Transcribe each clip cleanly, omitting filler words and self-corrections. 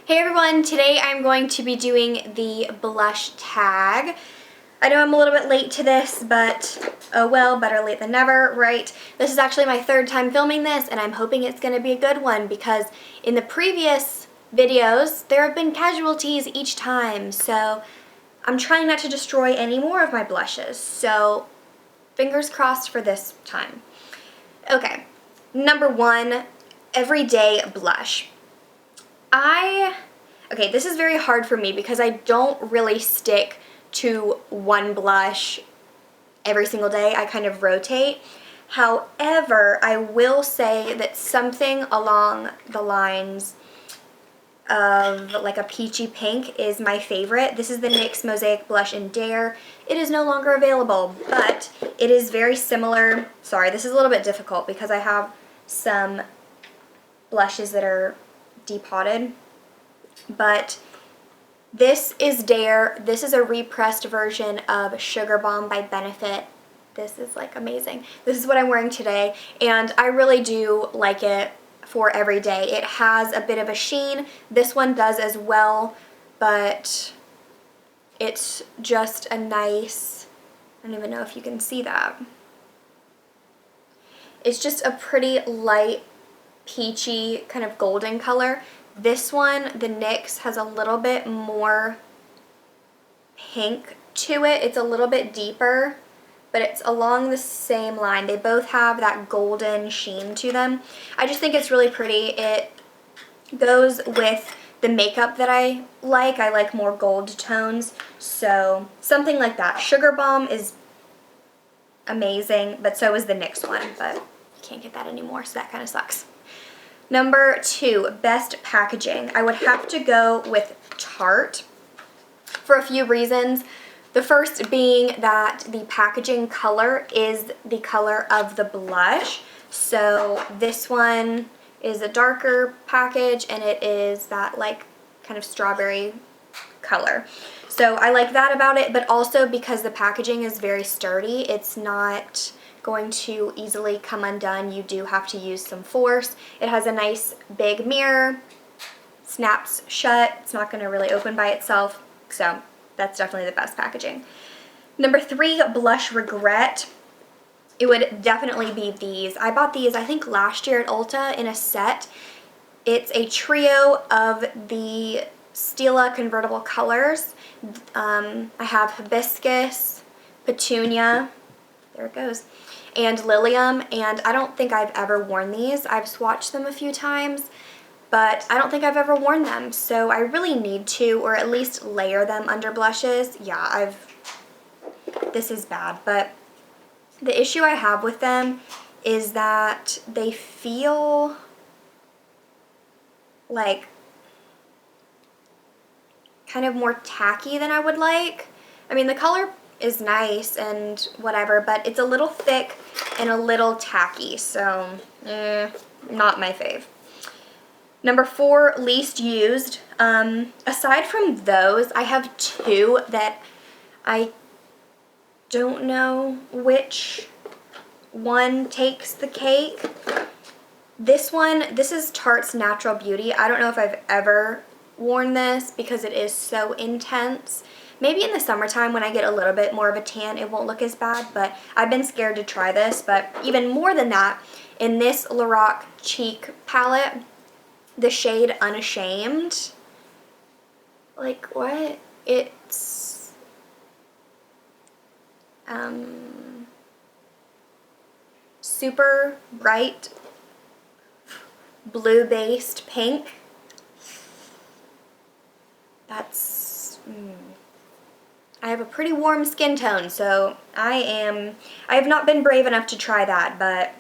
Hey everyone, today I'm going to be doing the blush tag. I know I'm a little bit late to this, but oh well, better late than never, right? This is actually my third time filming this, and I'm hoping it's going to be a good one because in the previous videos, there have been casualties each time, so I'm trying not to destroy any more of my blushes, so fingers crossed for this time. Okay, number one, everyday blush. Okay, this is very hard for me because I don't really stick to one blush every single day. I kind of rotate. However, I will say that something along the lines of like a peachy pink is my favorite. This is the NYX Mosaic Blush in Dare. It is no longer available, but it is very similar. Sorry, this is a little bit difficult because I have some blushes that are depotted. But this is Dare. This is a repressed version of Sugar Bomb by Benefit. This is like amazing. This is what I'm wearing today, and I really do like it for every day. It has a bit of a sheen. This one does as well, but it's just a nice, I don't even know if you can see that. It's just a pretty light, peachy, kind of golden color. This one, the NYX, has a little bit more pink to it. It's a little bit deeper, but it's along the same line. They both have that golden sheen to them. I just think it's really pretty. It goes with the makeup that I like. I like more gold tones, so something like that. Sugar Bomb is amazing, but so is the NYX one, but you can't get that anymore, so that kind of sucks. Number two, best packaging. I would have to go with Tarte for a few reasons. The first being that the packaging color is the color of the blush. So this one is a darker package and it is that like kind of strawberry color. So I like that about it, but also because the packaging is very sturdy, it's not going to easily come undone. You do have to use some force. It has a nice big mirror, snaps shut. It's not going to really open by itself, so that's definitely the best packaging. Number three, blush regret. It would definitely be these. I bought these I think last year at Ulta in a set. It's a trio of the Stila convertible colors. I have hibiscus, petunia, there it goes, and Lilium, and I don't think I've ever worn these. I've swatched them a few times, but I don't think I've ever worn them, so I really need to, or at least layer them under blushes. Yeah, this is bad, but the issue I have with them is that they feel like kind of more tacky than I would like. I mean, the color is nice and whatever, but it's a little thick and a little tacky, so not my fave. Number four, least used. Aside from those, I have two that I don't know which one takes the cake. This one, this is Tarte's Natural Beauty. I don't know if I've ever worn this because it is so intense. Maybe in the summertime when I get a little bit more of a tan, it won't look as bad, but I've been scared to try this. But even more than that, in this Lorac Cheek palette, the shade Unashamed, like what? It's super bright blue-based pink. That's I have a pretty warm skin tone, so I have not been brave enough to try that, but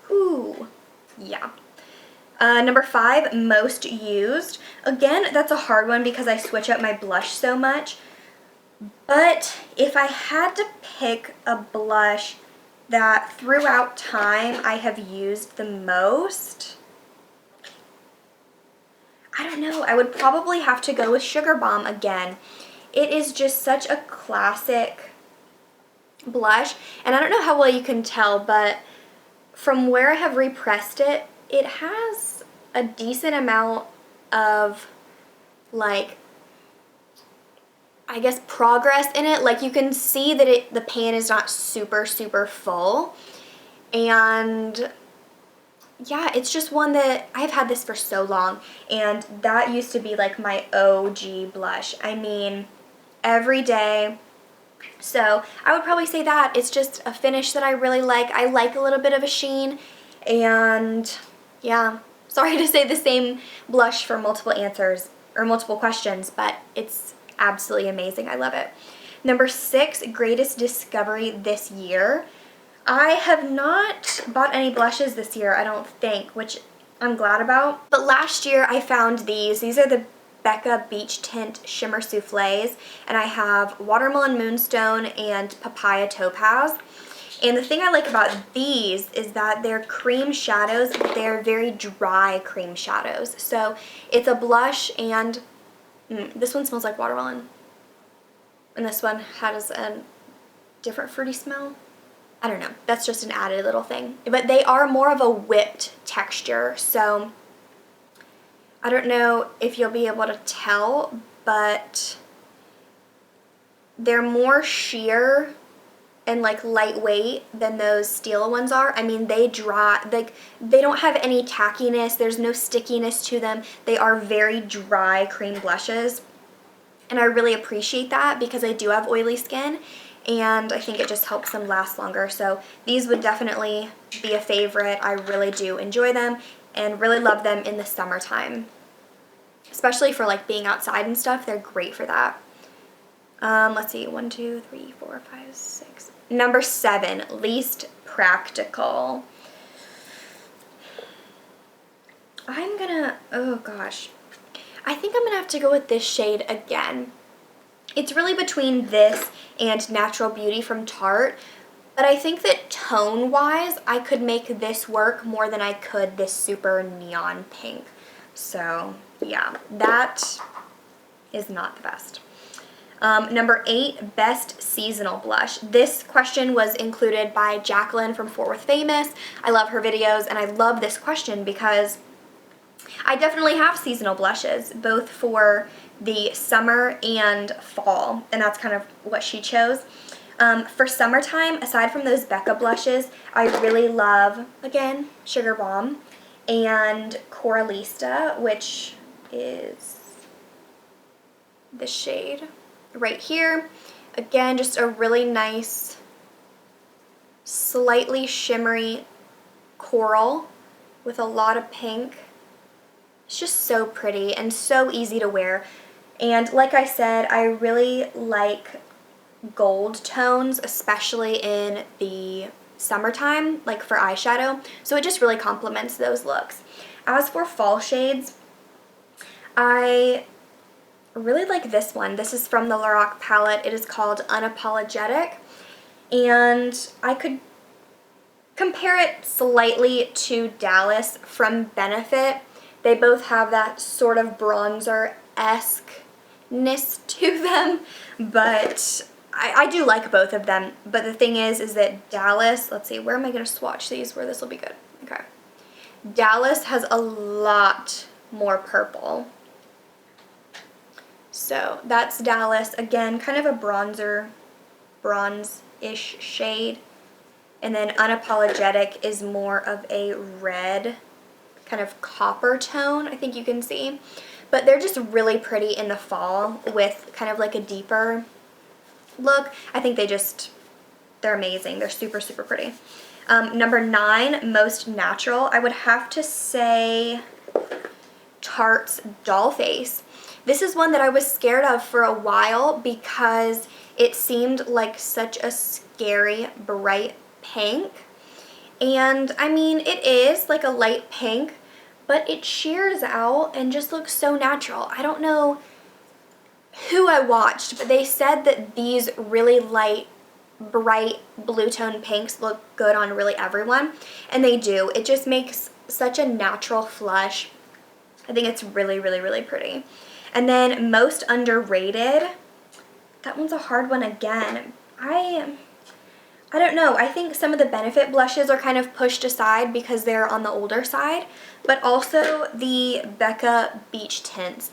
whew, yeah. Number five, most used. Again, that's a hard one because I switch up my blush so much, but if I had to pick a blush that throughout time I have used the most, I don't know, I would probably have to go with Sugar Bomb again. It is just such a classic blush, and I don't know how well you can tell, but from where I have repressed it, it has a decent amount of like, I guess, progress in it. Like you can see that the pan is not super, super full. And yeah, it's just one that I've had this for so long, and that used to be like my OG blush. I mean, every day. So I would probably say that it's just a finish that I really like. I like a little bit of a sheen, and yeah, sorry to say the same blush for multiple answers or multiple questions, but it's absolutely amazing. I love it. Number 6, greatest discovery this year. I have not bought any blushes this year, I don't think, which I'm glad about. But last year I found these. These are the Becca Beach Tint Shimmer Soufflés, and I have Watermelon Moonstone and Papaya Topaz. And the thing I like about these is that they're cream shadows, but they're very dry cream shadows. So it's a blush, and this one smells like watermelon. And this one has a different fruity smell. I don't know, that's just an added little thing. But they are more of a whipped texture, so I don't know if you'll be able to tell, but they're more sheer and like lightweight than those Stila ones are. I mean, they dry, like they don't have any tackiness, there's no stickiness to them. They are very dry cream blushes, and I really appreciate that because I do have oily skin, and I think it just helps them last longer. So these would definitely be a favorite. I really do enjoy them and really love them in the summertime. Especially for like being outside and stuff, they're great for that. Let's see, 1, 2, 3, 4, 5, 6. Number 7, least practical. Oh gosh. I think I'm gonna have to go with this shade again. It's really between this and Natural Beauty from Tarte, but I think that tone-wise, I could make this work more than I could this super neon pink. So yeah, that is not the best. Number 8, best seasonal blush. This question was included by Jacqueline from Fort Worth Famous. I love her videos, and I love this question because I definitely have seasonal blushes, both for the summer and fall, and that's kind of what she chose. For summertime, aside from those Becca blushes, I really love, again, Sugar Bomb and Coralista, which is the shade right here. Again, just a really nice, slightly shimmery coral with a lot of pink. It's just so pretty and so easy to wear. And like I said, I really like gold tones, especially in the summertime, like for eyeshadow. So it just really complements those looks. As for fall shades, I really like this one. This is from the Lorac palette. It is called Unapologetic. And I could compare it slightly to Dallas from Benefit. They both have that sort of bronzer-esque-ness to them, but I do like both of them. But the thing is that Dallas, let's see, where am I going to swatch these where this will be good? Okay. Dallas has a lot more purple. So that's Dallas. Again, kind of a bronzer, bronze-ish shade. And then Unapologetic is more of a red, kind of copper tone, I think you can see. But they're just really pretty in the fall with kind of like a deeper look. I think they're amazing. They're super, super pretty. Number 9, most natural. I would have to say Tarte's Doll Face. This is one that I was scared of for a while because it seemed like such a scary, bright pink. And I mean, it is like a light pink, but it shears out and just looks so natural. I don't know who I watched, but they said that these really light, bright blue tone pinks look good on really everyone, and they do. It just makes such a natural flush. I think it's really, really, really pretty. And then most underrated, that one's a hard one again. I I don't know, I think some of the Benefit blushes are kind of pushed aside because they're on the older side, but also the Becca Beach Tints.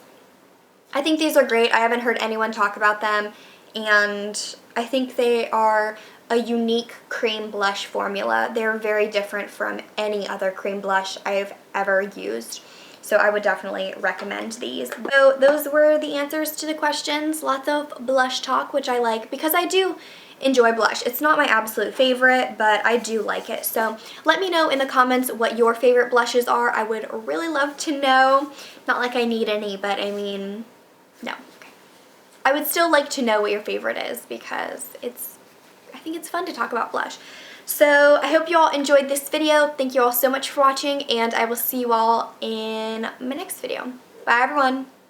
I think these are great. I haven't heard anyone talk about them, and I think they are a unique cream blush formula. They're very different from any other cream blush I've ever used. So I would definitely recommend these. So those were the answers to the questions. Lots of blush talk, which I like because I do enjoy blush. It's not my absolute favorite, but I do like it. So let me know in the comments what your favorite blushes are. I would really love to know. Not like I need any, but I mean, no. Okay. I would still like to know what your favorite is because I think it's fun to talk about blush. So I hope you all enjoyed this video. Thank you all so much for watching, and I will see you all in my next video. Bye everyone.